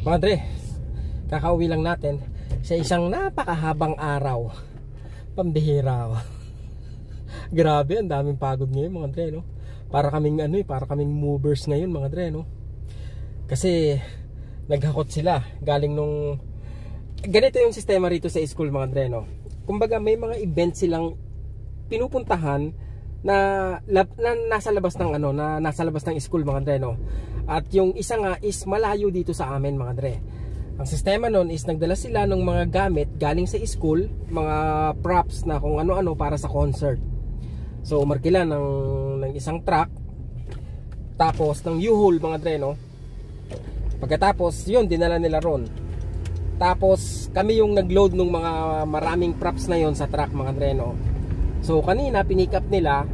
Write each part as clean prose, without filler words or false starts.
Mga Dre, kakauwi lang natin sa isang napakahabang araw. Pambihira. Grabe, ang daming pagod ngayon mga Dre, no? Para kaming para kaming movers ngayon mga Dre, no? Kasi naghakot sila galing nung ganito yung sistema rito sa school mga Dre, no? Kumbaga may mga event silang pinupuntahan na nasa labas ng nasa labas ng school mga Dre, no? At yung isa nga is malayo dito sa amin mga Dre. Ang sistema nun is nagdala sila ng mga gamit galing sa school, mga props na kung ano-ano para sa concert. So umarkila ng isang truck, tapos ng U-Haul mga Dre, no? Pagkatapos yun dinala nila ron. Tapos kami yung nagload ng mga maraming props na yon sa truck mga Dre, no? So kanina pinick up nila.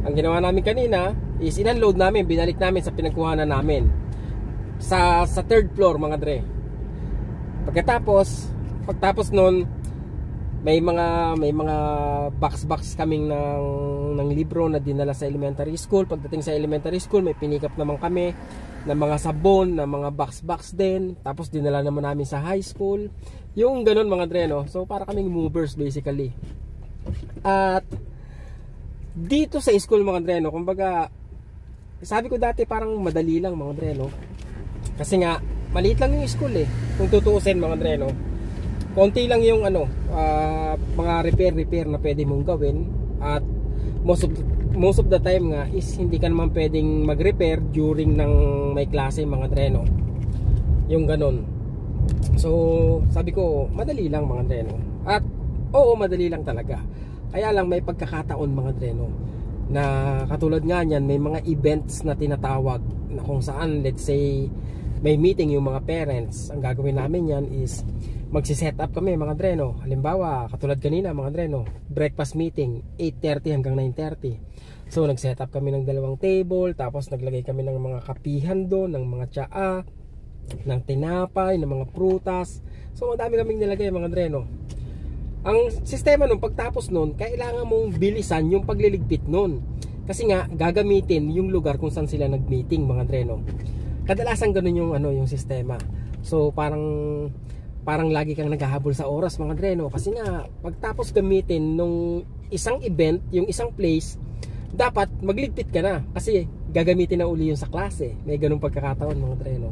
Ang ginawa namin kanina is in-unload namin, binalik namin sa pinagkuhanan namin sa third floor mga Dre. Pagtapos nun may mga box kaming ng libro na dinala sa elementary school. Pagdating sa elementary school may pinick up naman kami ng mga sabon, ng mga box din. Tapos dinala naman namin sa high school. Yung ganun mga Dre, no? So para kaming movers basically. At dito sa school mga Dre, no, kumbaga sabi ko dati parang madali lang mga Dre, no? Kasi nga maliit lang yung school kung tutuusin mga Dre, no? Konti lang yung mga repair na pwede mong gawin. At most of the time nga is hindi ka naman pwedeng mag-repair during ng may klase mga Dre, no? Yung ganun. So sabi ko madali lang mga Dre, no? At oo, madali lang talaga. Kaya lang may pagkakataon mga Dre, no, na katulad nga niyan may mga events na tinatawag na kung saan let's say may meeting yung mga parents. Ang gagawin namin yan is magsi-set up kami mga Dre, no? Halimbawa katulad kanina mga Dre, no, breakfast meeting 8:30 hanggang 9:30. So nag-set up kami ng dalawang table, tapos naglagay kami ng mga kapihan doon, ng mga tsaa, ng tinapay, ng mga prutas. So madami kaming nilagay mga Dre, no? Ang sistema nung pagtapos nun, kailangan mong bilisan yung pagliligpit nun. Kasi nga gagamitin yung lugar kung saan sila nag-meeting mga Dre, no? Kadalasan ganun yung yung sistema. So parang lagi kang naghahabol sa oras mga Dre, no? Kasi nga pagtapos gamitin nung isang event, yung isang place, dapat magligpit ka na kasi gagamitin na uli yun sa klase. May ganung pagkakataon mga Dre, no?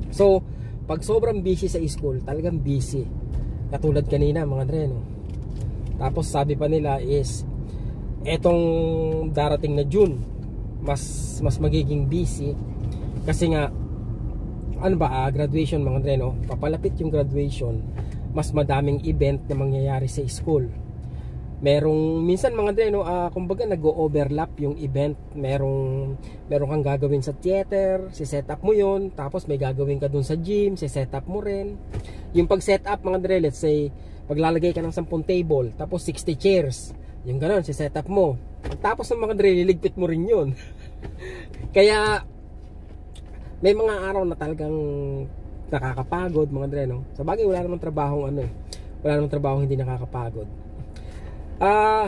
So pag sobrang busy sa school, talagang busy. Katulad kanina mga Dre, no? Tapos sabi pa nila is etong darating na June mas magiging busy kasi nga graduation mga Dre, no? Papalapit yung graduation, mas madaming event na mangyayari sa school. Merong minsan mga Dre, no, kumbaga nag-overlap yung event. Merong kang gagawin sa theater, si-set up mo yun, tapos may gagawin ka dun sa gym, si-set up mo rin. Yung pag-set up mga Dre, let's say maglalagay ka ng 10 table, tapos 60 chairs, yung gano'n, si-set up mo. Tapos ng mga Dre, liligpit mo rin yun. Kaya may mga araw na talagang nakakapagod mga Dre, no? Sa bagay wala namang trabahong wala namang trabahong hindi nakakapagod.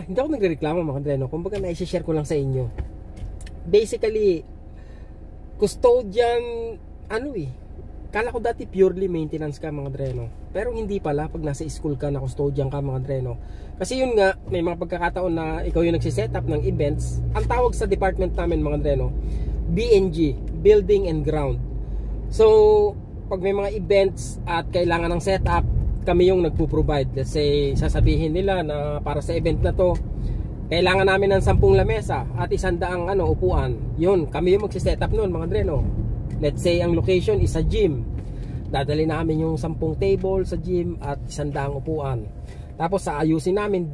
Hindi ako nagrereklamo mga Dre, no? Kumbaga na-share ko lang sa inyo. Basically custodian kala ko dati purely maintenance ka mga Dre, no? Pero hindi pala pag nasa school ka na custodian ka mga Dre, no? Kasi yun nga, may mga pagkakataon na ikaw yung nagsiset-up ng events. Ang tawag sa department namin mga Dre, no, BNG, Building and Ground. So pag may mga events at kailangan ng setup, kami yung nagpo-provide. Let's say sasabihin nila na para sa event na to kailangan namin ng 10 lamesa at 100 upuan. Yun, kami yung magsi-setup noon mga Dre, no? Let's say ang location is sa gym, dadali namin yung 10 table sa gym at 100 upuan. Tapos aayusin namin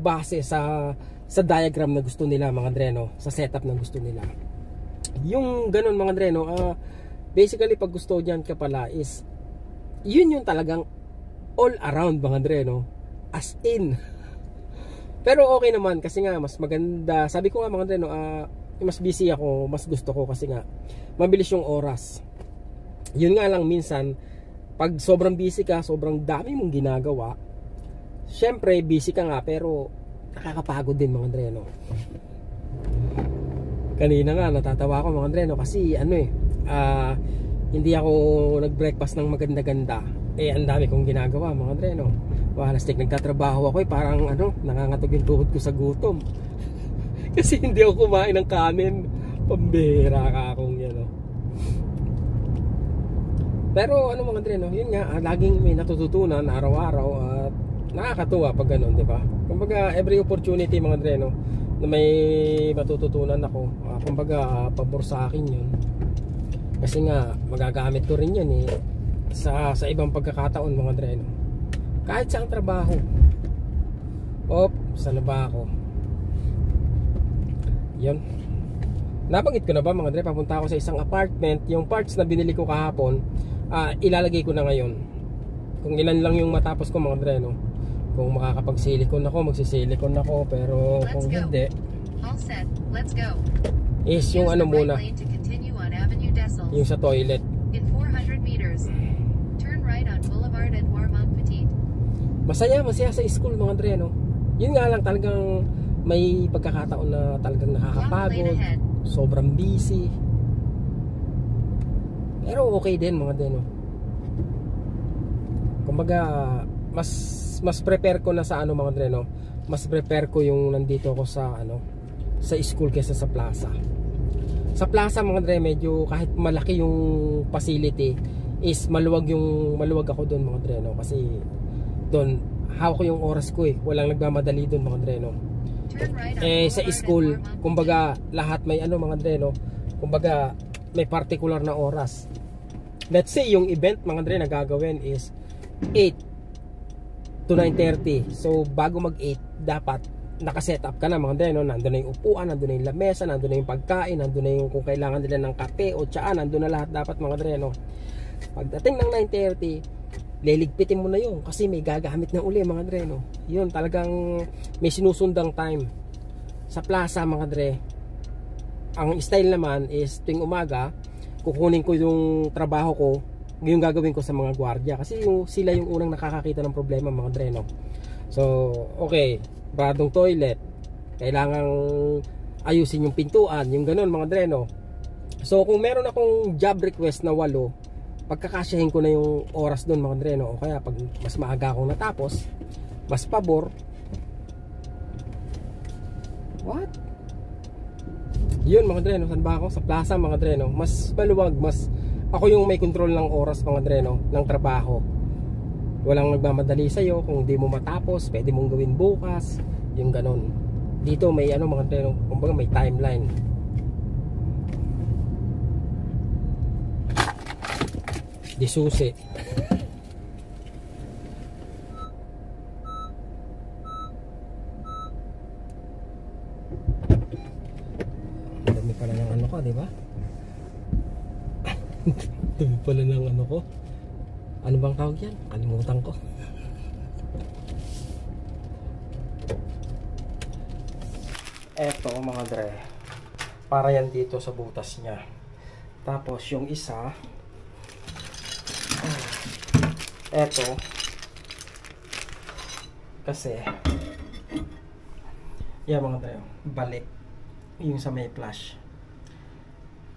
base sa diagram na gusto nila mga Dre, no? Sa setup na gusto nila. Yung ganun mga Dre, no? Basically pag gusto dyan ka pala is yun yung talagang all around mga Dre, no? As in. Pero okay naman kasi nga mas maganda. Sabi ko nga mga Dre, no, mas busy ako, mas gusto ko kasi nga mabilis yung oras. Yun nga lang minsan pag sobrang busy ka, sobrang dami mong ginagawa, syempre busy ka nga pero nakakapagod din mga Dre, no? Kanina nga natatawa ako mga Dre, no? Kasi hindi ako nag-breakfast ng maganda-ganda, ang dami kong ginagawa mga Dre, no? Walastik, nagtatrabaho ako parang nangangatog yung tuhod ko sa gutom. Kasi hindi ako kumain ng kanin. Pambihira ka akong yan, no? Pero mga Dre, no? Yun nga, laging may natututunan araw-araw at nakakatuwa pag ganun, di ba? Kumbaga, every opportunity mga Dre, no, na may matututunan ako, kumbaga, pabor sa akin yun. Kasi nga, magagamit ko rin yan sa ibang pagkakataon mga Dre, no? Kahit sa trabaho. Saan na ba ako? Yun. Nabanggit ko na ba mga Dre, papunta ako sa isang apartment. Yung parts na binili ko kahapon, ilalagay ko na ngayon. Kung ilan lang yung matapos ko mga Dre, no? Kung makakapag-silicone ako, magsisilicone ako. Pero kung hindi, all set, let's go. Is yung muna, yung sa toilet. In 400 meters, turn right on Boulevard Edouard Montpetit. Masaya sa school mga Dre, no? Yun nga lang, talagang may pagkakataon na talagang nakakapagod, sobrang busy. Pero okay din mga Dre, no? Kumbaga, mas prepare ko na sa mga Dre, no? Mas prepare ko yung nandito ako sa sa school kaysa sa plaza. Sa plaza mga Dre, medyo kahit malaki yung facility, is maluwag ako doon mga Dre, no? Kasi doon hawak ko yung oras ko walang nagmamadali doon mga Dre, no? Sa school, kumbaga lahat may mga Dre, no? Kumbaga may particular na oras. Let's say yung event mga Dre na gagawin is 8 to 9:30. So bago mag 8 dapat nakaset up ka na mga Dre, no? Nandun na yung upuan, nandun na yung lamesa, nandun na yung pagkain, nandun na yung kung kailangan nila ng kape o tsaa, nandun na lahat dapat mga Dre, no? Pagdating ng 9:30, liligpitin mo na yun kasi may gagamit na uli mga Dre, no? Yun, talagang may sinusundang time. Sa plaza mga Dre, ang style naman is tuwing umaga, kukunin ko yung trabaho ko, yung gagawin ko sa mga gwardiya kasi sila yung unang nakakakita ng problema mga Dre, no? So, okay, baradong toilet, kailangang ayusin yung pintuan, yung ganun mga Dre, no? So, kung meron akong job request na 8, pagkakasyahin ko na yung oras doon mga Dre, no? O kaya pag mas maaga akong natapos, mas pabor. What? Yun mga Dre, no? Saan ba ako? Sa plaza mga Dre, no? Mas maluwag, mas ako yung may control ng oras mga Dre, no? Ng trabaho. Walang nagmamadali sa'yo. Kung di mo matapos, pwede mong gawin bukas. Yung ganon. Dito may mga Dre, no? Kumbaga may timeline. Di susi. Dami pala ng ko, di ba? Dami pala ng ko. Ano bang tawag yan? Kalimutan ko. Eto mga Dre, para yan dito sa butas niya. Tapos yung isa, eto, kasi yan mga Dre, balik yung sa may flash.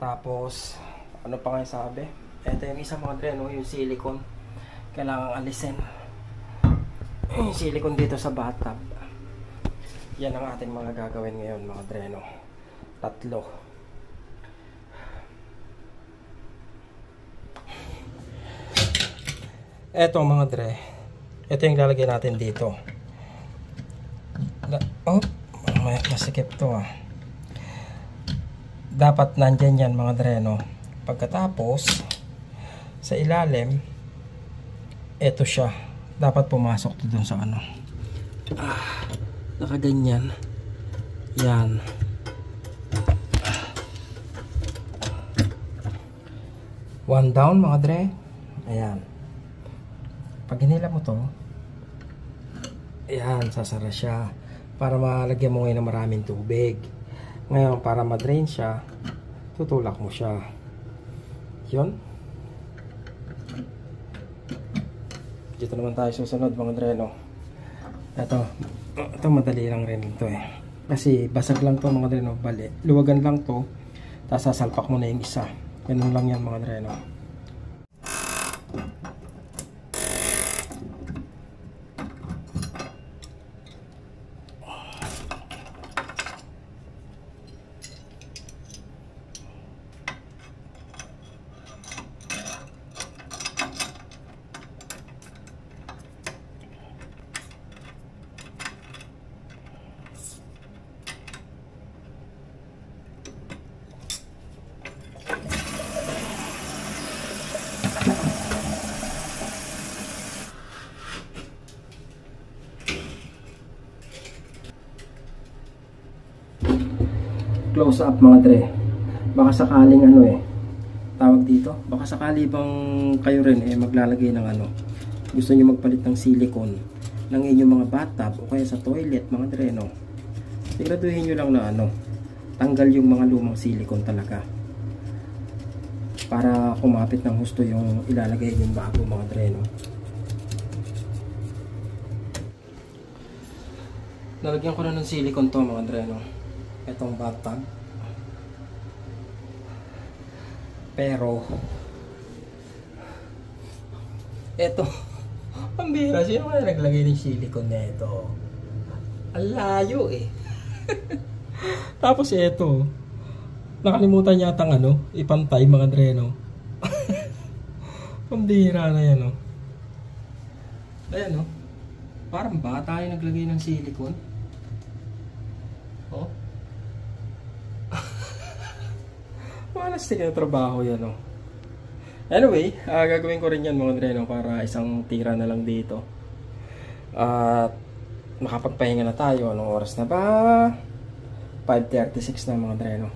Tapos ano pa nga sabi, eto yung isa mga Dre, no? Yung silicone, kailangang alisin yung silicone dito sa bathtub. Yan ang ating mga gagawin ngayon mga Dre, no? 3. Eto mga Dre, ito yung lalagay natin dito. Masikip to Dapat nandyan yan mga Dre, no? Pagkatapos sa ilalim, eto siya, dapat pumasok to dun sa nakaganyan yan. One down mga Dre, ayan. Pag hinila mo to, ayan, sasara siya para malagyan mo ngayon ng maraming tubig. Ngayon para ma-drain siya, tutulak mo siya. Yun. Dito naman tayo susunod mga Dre, no? Ito madali lang rin ito kasi basag lang to mga Dre, no? Bali, luwagan lang to, tapos sasalpak mo na yung isa. Ganun lang yan mga Dre, no? close up mga dre. Baka sakaling ano tawag dito, baka sakali bang kayo rin maglalagay ng gusto niyo magpalit ng silicone ng inyong mga bathtub o kaya sa toilet mga dre, no? Siguraduhin niyo lang na tanggal yung mga lumang silicone talaga para kumapit ng husto yung ilalagay yung bago mga dre, no? Nalagyan ko na ng silicone to mga dre, no? Itong bathtub. Pero eto, ang bira, sino na naglagay ng silicone na ito? Ang layo Tapos eto, nakalimutan yata ipantay mga dreno. Ang bira na yan Ayan parang bata yung naglagay ng silicone. Malastig na trabaho yan Anyway, gagawin ko rin yan mga dreno para isang tira na lang dito. At makapagpahinga na tayo. Anong oras na ba? 5:36 na mga dreno.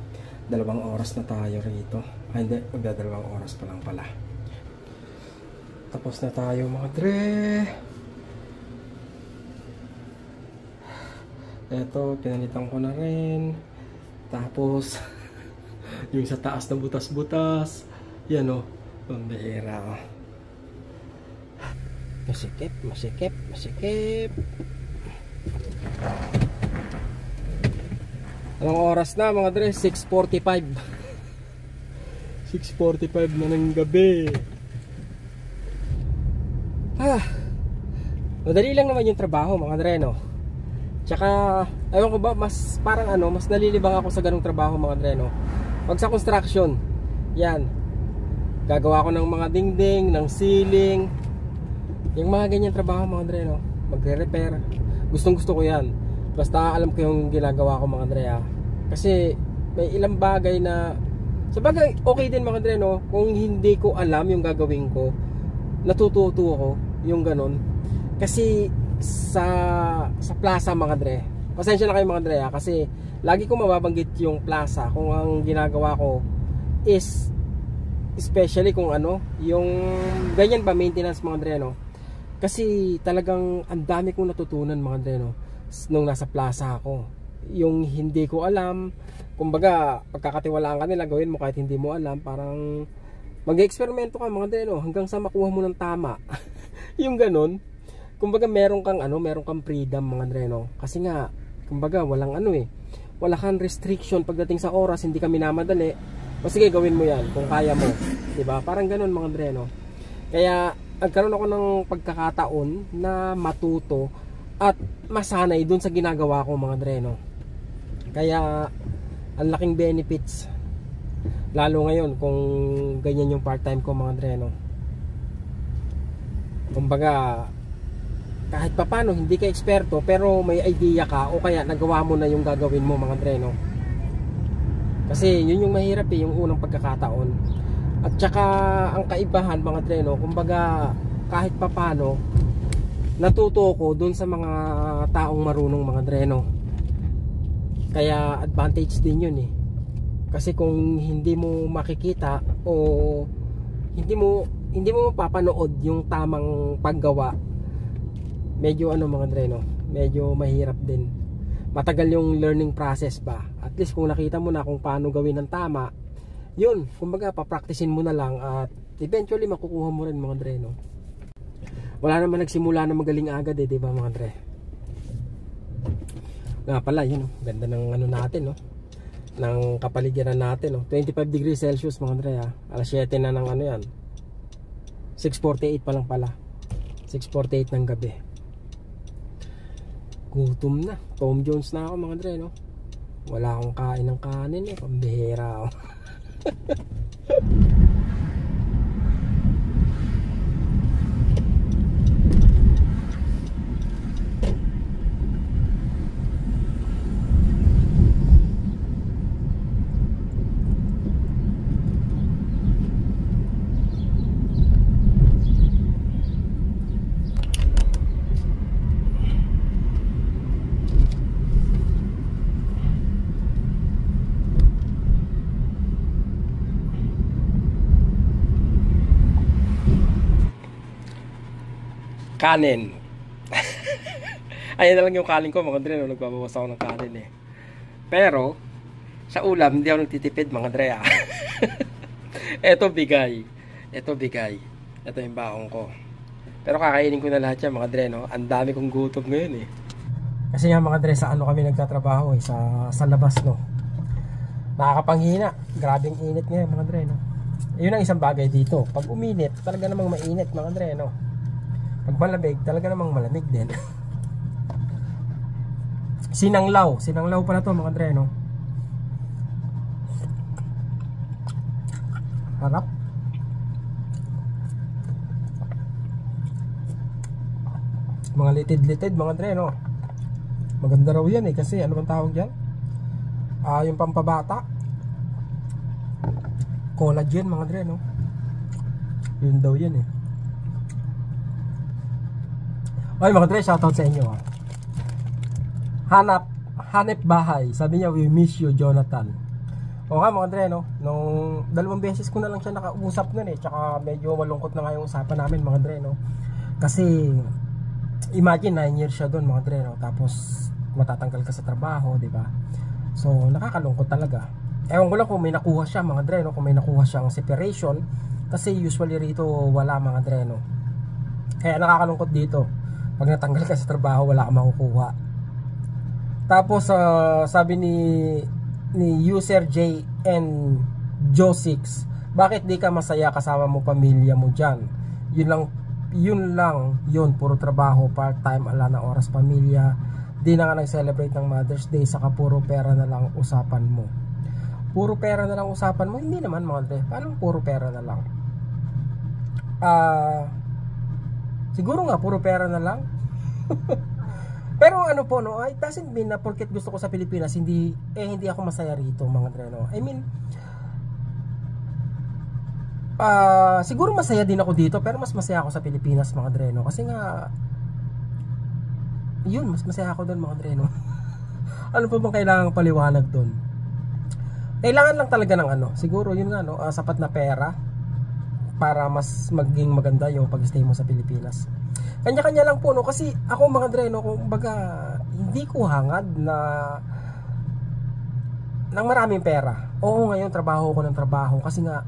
2 oras na tayo rito. Hindi, magdadalawang oras pa lang pala. Tapos na tayo mga dre. Eto, pinalitan ko na rin. Tapos yung sa taas na butas-butas. Yan pambihira Masikip, masikip, masikip. Anong oras na mga dre? 6:45. 6:45 na ng gabi. Madali lang naman yung trabaho mga dre, no? Tsaka, ewan ko ba, mas parang mas nalilibang ako sa ganung trabaho mga dre, no? Pag sa construction, yan, gagawa ko ng mga dingding, ng ceiling, yung mga ganyan trabaho mga dre, no? Magre-repair, gustong gusto ko yan. Basta alam ko yung ginagawa ko mga dre, kasi may ilang bagay na sabagay okay din mga dre, no? Kung hindi ko alam yung gagawin ko, natututo ako yung ganon. Kasi sa plaza mga dre, pasensya na kayo mga dre, kasi lagi ko mababanggit yung plaza kung ang ginagawa ko is especially kung yung ganyan ba maintenance mga dre, no? Kasi talagang ang dami kong natutunan mga dre, no? Nung nasa plaza ako, yung hindi ko alam, kumbaga pagkakatiwalaan ka nila, gawin mo kahit hindi mo alam, parang mag-eksperimento ka mga dre, no? Hanggang sa makuha mo ng tama. Yung ganon, kumbaga meron kang freedom mga dre, no? Kasi nga kumbaga walang wala kang restriction pagdating sa oras, hindi ka minamadali. O sige, gawin mo yan kung kaya mo, diba? Parang ganon mga dre, no? Kaya nagkaroon ako ng pagkakataon na matuto at masanay dun sa ginagawa ko mga dre, no? Kaya ang laking benefits lalo ngayon kung ganyan yung part time ko mga dre, no? Kumbaga kahit papano hindi ka eksperto pero may idea ka o kaya nagawa mo na yung gagawin mo mga dre, no? Kasi yun yung mahirap yung unang pagkakataon. At saka ang kaibahan mga dre, no? Kumbaga kahit papano natuto ko dun sa mga taong marunong mga dre, no? Kaya advantage din yun kasi kung hindi mo makikita o hindi mo mapapanood yung tamang paggawa, medyo mga dre, no? Medyo mahirap din, matagal yung learning process ba. At least kung nakita mo na kung paano gawin ng tama, yun, kumbaga papraktisin mo na lang at eventually makukuha mo rin mga dre, no? Wala naman nagsimula na magaling agad diba mga dre? Nga pala yun, ganda ng natin, no? Ng kapaligiran natin, no? 25 degrees Celsius mga dre, alas 7 na ng yan, 6:48 pa lang pala, 6:48 ng gabi. Gutom na, Tom Jones na ako mga dre, no? Wala akong kain ng kanin pambihira Kanin. Ayan na lang yung kanin ko mga Dre, no? Nagbabawas ako ng kanin eh. Pero sa ulam hindi ako nagtitipid mga Dre. Ito bigay. Ito yung baong ko. Pero kakainin ko na lahat yan mga Dre, no? Ang dami kong gutom ngayon eh. Kasi nga mga Dre, sa ano kami nagtatrabaho eh, sa labas, no? Nakakapanghina. Grabing init ngayon mga Dre, no? Yun ang isang bagay dito. Pag uminit, talaga namang mainit mga Dre, no? Pag malamig, talaga namang malamig din. Sinanglaw pala to mga Dre, no? Harap. Mga litid mga Dre, no? Maganda raw yan eh, kasi ano bang tawag dyan? Yung pampabata, collagen mga Dre, no? Yun daw yan eh. Ay mga Dre, shoutout sa inyo ha. Hanep bahay, sabi niya, we miss you Jonathan. O nga mga Dre, no? Nung 2 beses ko na lang siya nakausap nun eh, tsaka medyo malungkot na nga yung usapan namin mga Dre, no? Kasi imagine 9 years siya doon mga Dre, no? Tapos matatanggal ka sa trabaho, di ba? So nakakalungkot talaga. Ewan ko lang kung may nakuha siya mga Dre, no? Kung may nakuha siyang separation, kasi usually rito wala mga Dre, no? Kaya nakakalungkot dito. Pag natanggal ka sa trabaho, wala kang makukuha. Tapos sabi ni user JN Joe6, bakit di ka masaya kasama mo pamilya mo dyan? Yun lang, puro trabaho, part-time, ala na oras pamilya. Di na nga nag-celebrate ng Mother's Day, saka puro pera na lang usapan mo. Puro pera na lang usapan mo? Hindi naman mga Dre. Paano puro pera na lang? Siguro nga puro pera na lang. Pero ano po, no, it doesn't mean na porket gusto ko sa Pilipinas hindi ako masaya rito mga Dre, no? I mean, siguro masaya din ako dito, pero mas masaya ako sa Pilipinas mga Dre, no? Kasi nga yun, mas masaya ako doon mga Dre, no? Ano pa bang kailangang paliwanag doon? Kailangan lang talaga ng ano, siguro yun nga, no, sapat na pera para mas maging maganda yung pag-stay mo sa Pilipinas. Kanya-kanya lang po, no? Kasi ako mga Dre, no, kung baga hindi ko hangad na ng maraming pera. Oo, ngayon trabaho ko ng trabaho kasi nga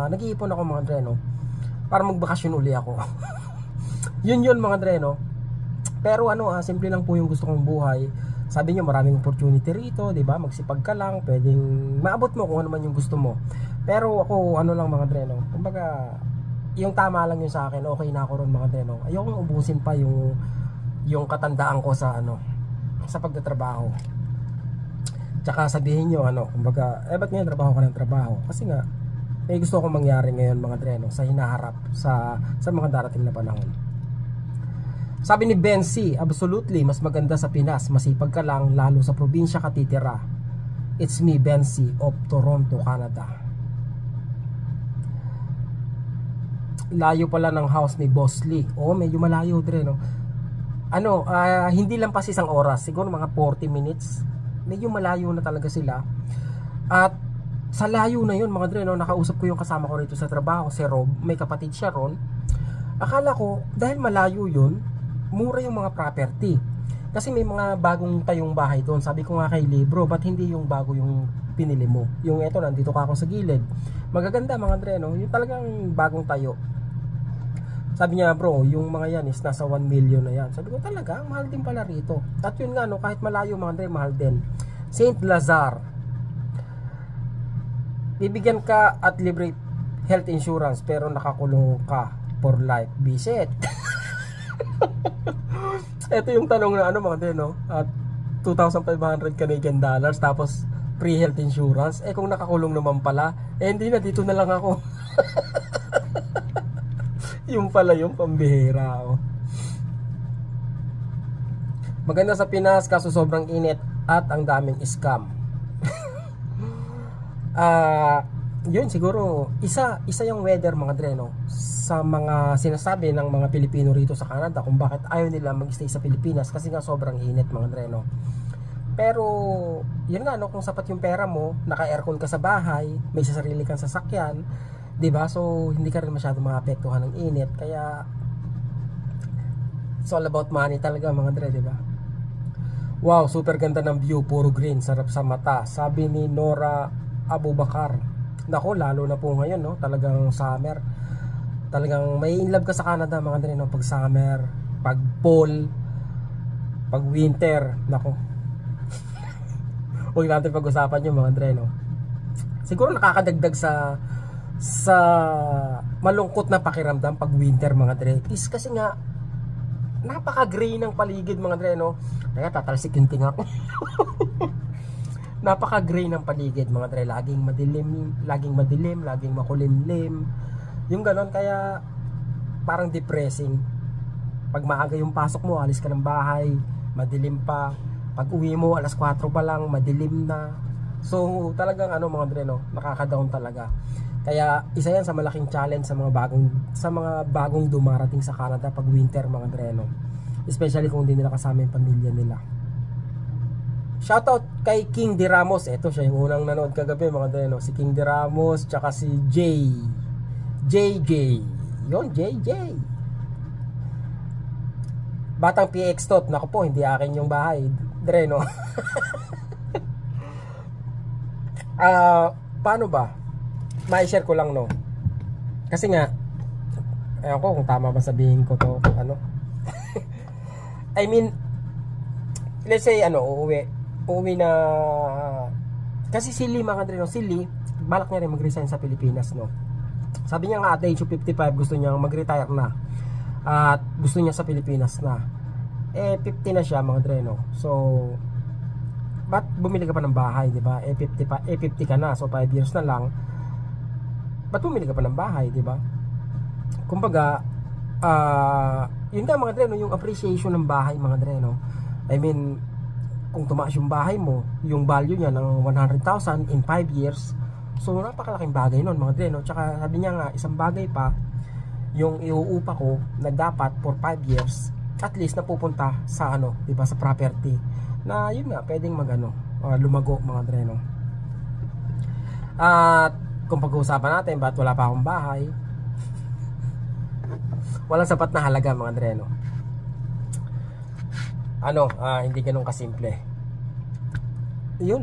nag-iipon ako mga Dre, no, para magbakasyon uli ako. yun mga Dre, no. Pero ano, simple lang po yung gusto kong buhay. Sabi niyo maraming opportunity rito, 'di ba? Magsipag ka lang, pwedeng maabot mo kung ano man yung gusto mo. Pero ako ano lang mga Dre, no, kumbaga yung tama lang yun sa akin, okay na ako ron mga Dre, no. Ayoko ubusin pa yung katandaan ko sa ano, sa pagtatrabaho. Tsaka sabihin nyo ano, kumbaga ba't ngayon trabaho ka ng trabaho? Kasi nga may gusto akong mangyari ngayon mga Dre, no, sa hinaharap sa mga darating na panahon. Sabi ni Ben C, absolutely mas maganda sa Pinas, masipag ka lang, lalo sa probinsya ka titira. It's me Ben C of Toronto, Canada. Layo pala ng house ni Boss Lee. Oo, medyo malayo Dre, no. Ano, hindi lang pas isang oras, siguro mga 40 minutes. Medyo malayo na talaga sila. At sa layo na yun mga Dre, no, nakausap ko yung kasama ko rito sa trabaho, si Rob, may kapatid siya ron. Akala ko dahil malayo yun, mura yung mga property. Kasi may mga bagong tayong bahay doon. Sabi ko nga kay Libro, ba't hindi yung bago yung pinili mo? Yung eto, nandito ka ako sa gilid. Magaganda mga Dre, no, yung talagang bagong tayo. Sabi niya, bro, yung mga yan is nasa 1 million na yan. Sabi ko, talaga, mahal din pala rito. At yun nga, no, kahit malayo mga Dre, mahal din. Saint Lazar, bibigyan ka at libre health insurance pero nakakulong ka for life. Bisit. Ito yung tanong na ano mga Dre, no, at 2,500 Canadian dollars tapos free health insurance. Kung nakakulong naman pala, hindi na, dito na lang ako. Yung pala yung pambihira, oh. Maganda sa Pinas kaso sobrang init at ang daming scam. Yun siguro isa yung weather mga Dre, no, sa mga sinasabi ng mga Pilipino rito sa Canada kung bakit ayaw nila mag-stay sa Pilipinas, kasi nga sobrang init mga Dre, no. Pero yun nga, no, kung sapat yung pera mo, naka-aircon ka sa bahay, may sarili kang sasakyan, 'di ba? So hindi ka rin masyadong maapektuhan ng init. Kaya It's all about money talaga mga dre, di ba? Wow, super ganda ng view, puro green, sarap sa mata, sabi ni Nora Abubakar. Nako, lalo na po ngayon, no? Talagang summer. Talagang may in love ka sa Canada mga dre, no? Pag summer, pag fall, pag winter, nako. Huwag natin pag-usapan yung mga dre, no? Siguro nakakadagdag sa malungkot na pakiramdam pag winter mga dre is kasi nga napaka-gray ng paligid mga dre, no? Kaya tatalsik yung tinga ko. Napaka-gray ng paligid mga dre, laging madilim, laging makulimlim. Yung ganon, kaya parang depressing. Pag maaga yung pasok mo, alis ka ng bahay, madilim pa. Pag uwi mo, alas 4 pa lang, madilim na. So talagang ano mga dre, no? Nakaka-down talaga. Kaya isa yan sa malaking challenge sa mga bagong dumarating sa Canada pag winter mga dre, no? Especially kung hindi nila kasama yung pamilya nila. Shoutout kay King De Ramos. Ito siya yung unang nanood kagabi mga dre, no? Si King De Ramos tsaka si JJ. Yon, JJ. Batang PX tot. Naku po, hindi akin yung bahay dre, no? Paano ba? Ma-share ko lang, no? Kasi nga ewan ko kung tama ba sabihin ko to, ano. I mean, let's say uuwi na kasi si Lee mga dre, no? Si Lee balak niya rin mag-resign sa Pilipinas, no? Sabi niya nga at age of 55 gusto niya mag-retire na. At gusto niya sa Pilipinas na. 50 na siya mga dre, no? So ba't bumili ka pa ng bahay, di ba? 50 ka na, so 5 years na lang. Ba't bumili ka pa ng bahay, di ba? Kumbaga, yun nga mga dre, no? Yung appreciation ng bahay mga dre, no? I mean, kung tumaas yung bahay mo, yung value niya ng 100,000 in 5 years, so napakalaking bagay nun mga dre, no? Tsaka sabi niya nga, isang bagay pa, yung iuupa ko na dapat for 5 years, at least napupunta sa ano, di ba, sa property na yun nga, pwedeng lumago mga dre, no? At kung pag-uusapan natin ba't wala pa akong bahay, walang sapat na halaga mga dre, no? Hindi ganun kasimple. Yun,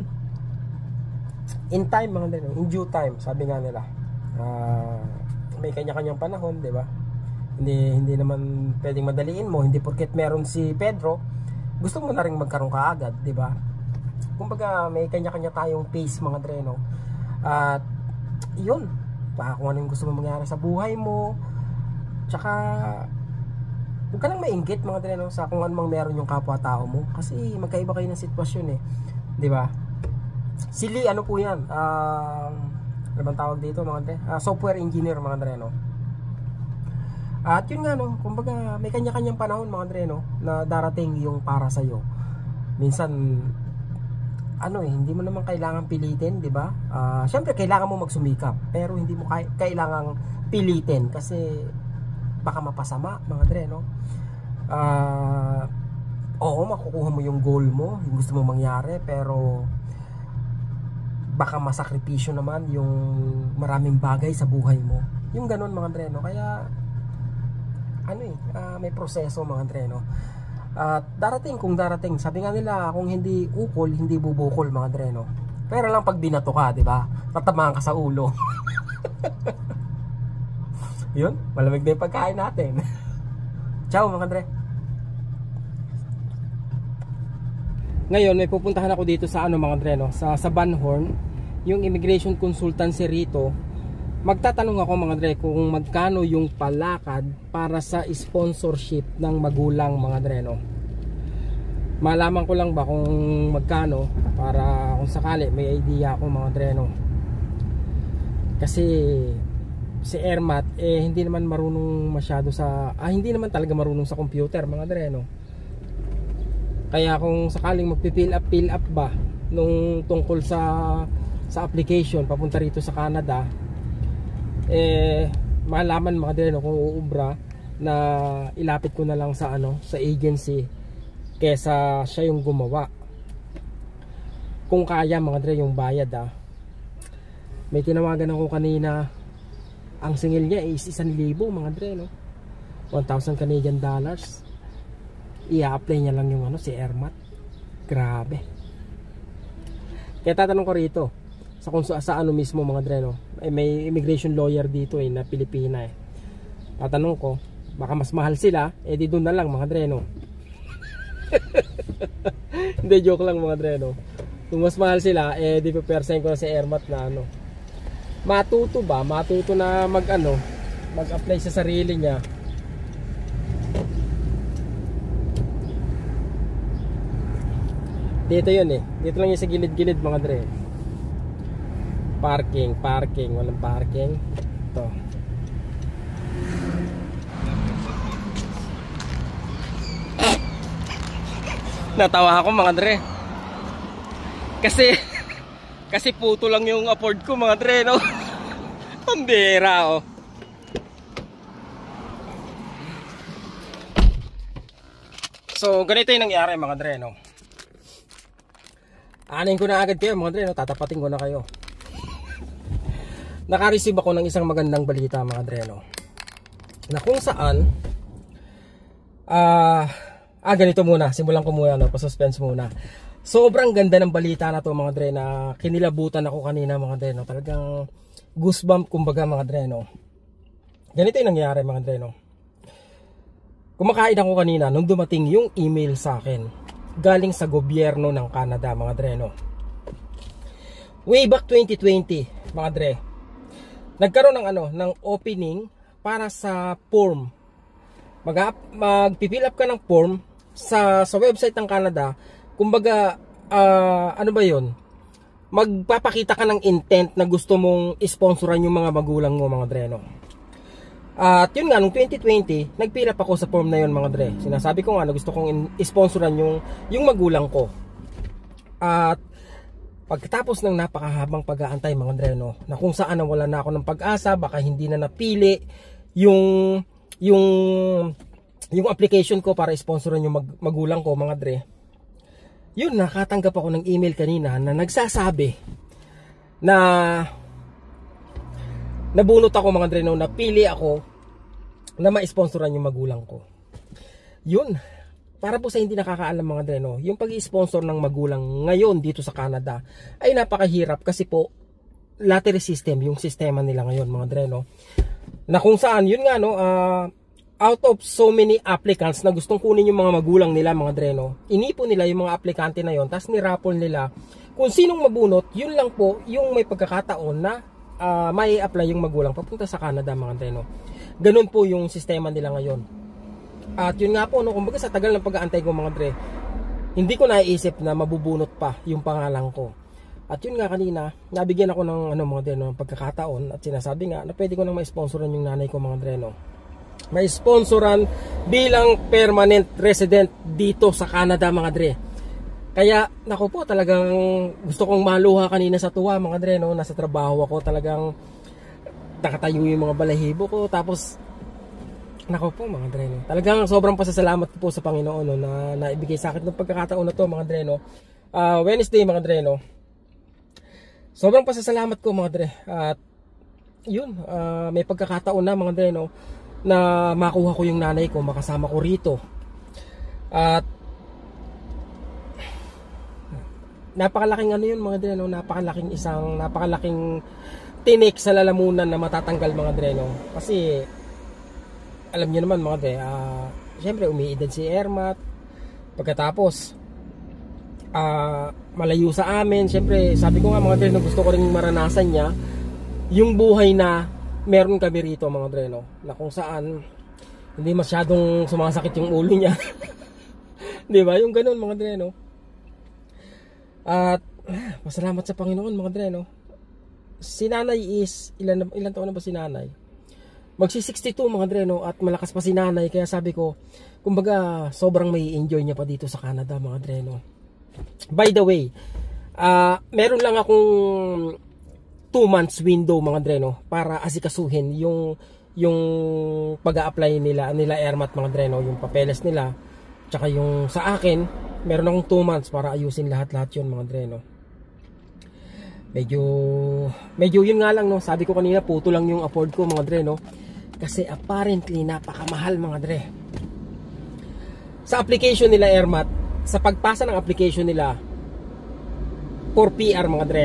in time mga dre, no? In due time, sabi nga nila. May kanya-kanyang panahon, di ba? Hindi naman pwedeng madaliin mo. Hindi porket meron si Pedro gusto mo na rin magkaroon ka agad, di ba? Kumbaga may kanya-kanya tayong pace mga dre, no? At yun, kung ano yung gusto mo mangyari sa buhay mo. Tsaka huwag ka lang mainggit mga dre, no? Sa kung ano mang meron yung kapwa-tao mo, kasi magkaiba kayo ng sitwasyon eh, di ba? Si Lee, ano po yan? Ano bang tawag dito mga dre? Software engineer mga dre, no? At yun nga, no, kumbaga may kanya-kanyang panahon mga dre, no, na darating yung para sa'yo. Minsan hindi mo naman kailangan pilitin, di ba? Syempre kailangan mo magsumikap, pero hindi mo kailangang pilitin kasi baka mapasama mga dre, no? Oo, makukuha mo yung goal mo, yung gusto mo mangyari, pero baka masakripisyo naman yung maraming bagay sa buhay mo. Yung ganun mga dre, no? Kaya may proseso mga dre, no? At kung darating, sabi nga nila, kung hindi ukol, hindi bubukol mga dre, no? Pero lang pag binato ka, di ba? Tatamaan ka sa ulo. Yun, malamig na yung pagkain natin. Ciao mga dre. Ngayon may pupuntahan ako dito sa mga dre, no? Sa Van Horn, yung immigration consultancy rito. Magtatanong ako mga dre kung magkano yung palakad para sa sponsorship ng magulang mga dre, no? Malaman ko lang ba kung magkano para kung sakali may idea ako mga dre, no? Kasi si Ermat hindi naman marunong masyado sa hindi naman talaga marunong sa computer mga dre, no? Kaya kung sakaling magpi-fill up ba nung tungkol sa application papunta rito sa Canada, malaman mga dre, no, kung uubra na ilapit ko na lang sa sa agency kesa siya yung gumawa. Kung kaya mga dre yung bayad. May tinawagan ako kanina, ang singil niya is 1,000 mga dre, no? 1,000 Canadian dollars. i-apply niya lang yung ano, si Ermat. Grabe. Kaya tatanong ko rito, sa ano mismo mga dre, no? May immigration lawyer dito na Pilipina Tatanong ko, baka mas mahal sila, di doon na lang mga dre, no? Hindi, joke lang mga dre, no? Kung mas mahal sila, di pe-persen ko na si Ermat na ano. Matuto na mag-apply sa sarili niya. Dito yun dito lang yung sa gilid-gilid mga dre. Parking, walang parking. Ito. Natawa ako mga dre. Kasi puto lang yung afford ko mga dre, no? Pambira So ganito yung nangyari mga dre, no? Anin ko na agad kayo mga dre, no? Tatapatin ko na kayo. Naka-receive ako ng isang magandang balita mga dre, no? Na kung saan ganito muna, simulan ko muna, no? Pa-suspense muna. Sobrang ganda ng balita na to mga dre, na kinilabutan ako kanina mga dre, no? Talagang goosebump kumbaga mga dre, no? Ganito yung nangyari mga dre, no? Kumakain ako kanina nung dumating yung email sa akin galing sa gobyerno ng Canada mga dre, no? Way back 2020 mga dre, nagkaroon ng opening para sa form. Magpipill up ka ng form sa website ng Canada. Kumbaga ano ba yun? Magpapakita ka ng intent na gusto mong isponsoran yung mga magulang mo mga dre, no? At yun nga, nung 2020 nagpill up ako sa form na yun mga dre. Sinasabi ko nga na gusto kong isponsoran yung magulang ko. At pagkatapos ng napakahabang pag-aantay mga dre, no, na kung saan wala na ako ng pag-asa, baka hindi na napili yung application ko para isponsoran yung magulang ko mga dre. Yun, nakatanggap ako ng email kanina na nagsasabi na nabunot ako mga dre, no, napili ako na ma-sponsoran yung magulang ko. Yun, para po sa hindi nakakaalam mga dre, no, yung pag-i-sponsor ng magulang ngayon dito sa Canada ay napakahirap kasi po lottery system yung sistema nila ngayon mga dre, no, na kung saan yun nga, no, out of so many applicants na gustong kunin yung mga magulang nila mga dre, no, inipo nila yung mga aplikante na yon, tapos niraffle nila kung sinong mabunot, yun lang po yung may pagkakataon na may apply yung magulang papunta sa Canada mga dre, no. Ganun po yung sistema nila ngayon. At yun nga po, no, kumbaga sa tagal ng pag-aantay ko mga dre, hindi ko naiisip na mabubunot pa yung pangalan ko. At yun nga kanina, nabigyan ako ng mga dre, no, pagkakataon at sinasabi nga na pwede ko nang ma-sponsoran yung nanay ko mga dre, no. May sponsoran bilang permanent resident dito sa Canada mga dre. Kaya nako po, talagang gusto kong maluha kanina sa tuwa mga dre, no. Nasa trabaho ako, talagang nakatayo yung mga balahibo ko, tapos nako po mga dre, no, talagang sobrang pasasalamat ko po sa Panginoon, no, na naibigay sa akin ng pagkakataon na to mga dre, no. Wednesday mga dre, no. Sobrang pasasalamat ko mga dre. At yun, may pagkakataon na mga dre, no, na makuha ko yung nanay ko, makasama ko rito. At napakalaking yun mga dre, no, napakalaking tinik sa lalamunan na matatanggal mga dre, no. Kasi alam niyo naman mga dre, syempre umiidad si Ermat. Pagkatapos malayo sa amin, syempre sabi ko nga mga dre, no, gusto ko ring maranasan niya yung buhay na meron kami rito mga dre, no, na kung saan hindi masyadong sumasakit yung ulo niya. Di ba? Yung ganun mga dre, no. At masalamat sa Panginoon mga dre, no. Si nanay is ilan taon na ba si nanay? Magsi-62 mga dre, no, at malakas pa si nanay, kaya sabi ko kumbaga sobrang may enjoy niya pa dito sa Canada mga dre, no. By the way, meron lang akong 2 months window mga dre, no, para asikasuhin yung pag-a-apply nila Ermat mga dre, no, yung papeles nila, tsaka yung sa akin meron akong 2 months para ayusin lahat yun mga dre, no. Medyo yun nga lang, no, sabi ko kanina puto lang yung afford ko mga dre, no, kasi apparently napakamahal mga dre. sa application nila Airmat, sa pagpasa ng application nila for PR mga dre,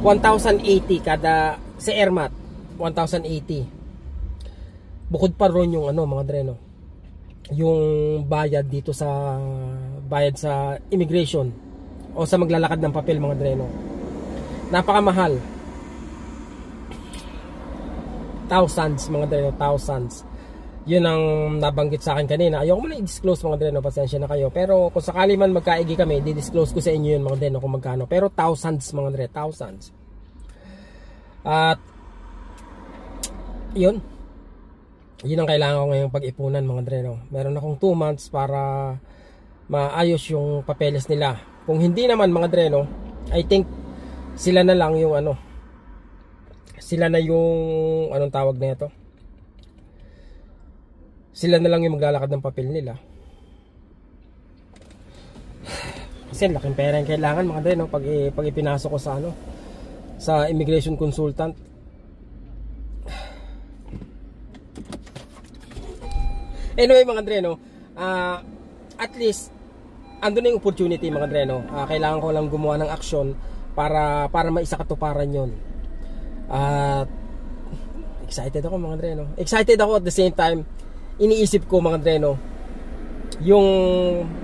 1,080 kada sa Airmat, 1,080. Bukod pa ron yung ano mga dre, no, yung bayad dito sa immigration o sa maglalakad ng papel mga dre, no. Napakamahal. Thousands mga dre, no, thousands. Yun ang nabanggit sa akin kanina. Ayoko mo na i-disclose mga dre, no, pasensya na kayo. Pero kung sakali man magkaigi kami, di-disclose ko sa inyo yun mga dre, no, kung magkano. Pero thousands mga dre, thousands. At yun ang kailangan ko ngayong pag-ipunan mga dre, no. Meron akong 2 months para maayos yung papeles nila. Kung hindi naman mga dre, no, I think sila na lang yung ano, sila na yung anong tawag na ito, sila na lang yung maglalakad ng papel nila. Kasi laking pera yung kailangan mga dre, no, pag ipinasok ko sa ano, sa immigration consultant. Anyway mga dre, no, at least andun na yung opportunity mga dre, no. Kailangan ko lang gumawa ng aksyon para maisakatuparan yon. At excited ako mga dre, no. Excited ako at the same time iniisip ko mga dre, no, yung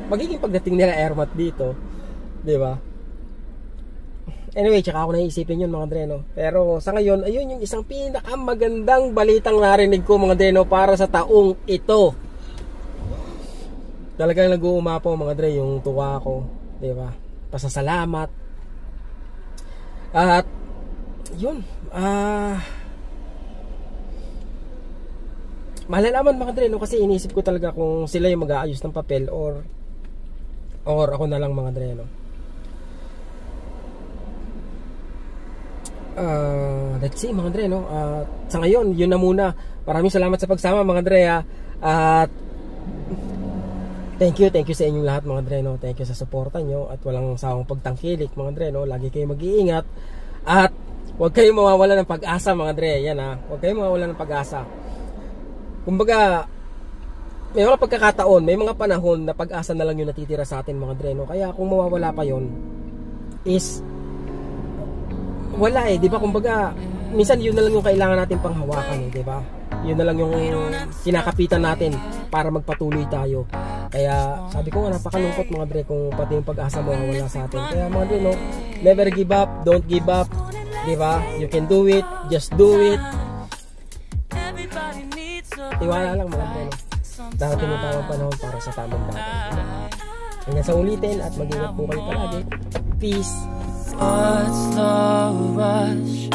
magiging pagdating nila Airmat dito, di ba? Anyway, tsaka ako naisipin yun mga dre, no. Pero sa ngayon, ayun yung isang pinakamagandang balitang narinig ko mga dre, no, para sa taong ito. Talagang nag-uumapaw mga dre yung tuwa ko, di ba? Pasasalamat. At yun, malalaman mga dre, no, kasi inisip ko talaga kung sila yung mag-aayos ng papel or ako na lang mga dre, no. Let's see mga dre, no. Sa ngayon, yun na muna. Maraming salamat sa pagsama mga dre, at thank you sa inyong lahat mga dre, no. Thank you sa suporta nyo at walang sawang pagtangkilik mga dre, no. Lagi kayong mag-iingat at huwag kayong mawawala ng pag-asa mga dre. Yan huwag kayong mawawala ng pag-asa. Kumbaga, may mga pagkakataon, may mga panahon na pag-asa na lang yung natitira sa atin mga dre, no. Kaya kung mawawala pa yon is wala di ba? Kumbaga, minsan yun na lang yung kailangan natin panghawakan di ba? Yun na lang yung kinakapitan natin para magpatuloy tayo. Kaya sabi ko nga, napakalungkot mga dre kung pati yung pag-asa mo wala sa atin. Kaya mga dre, no, never give up, don't give up, di ba? You can do it, just do it. Tiwala lang mga dre, no. Darating yung tamang panahon para sa tamang bagay. Hanggang sa ulitin at mag-ingat po kayo palagi. Peace. What's the rush?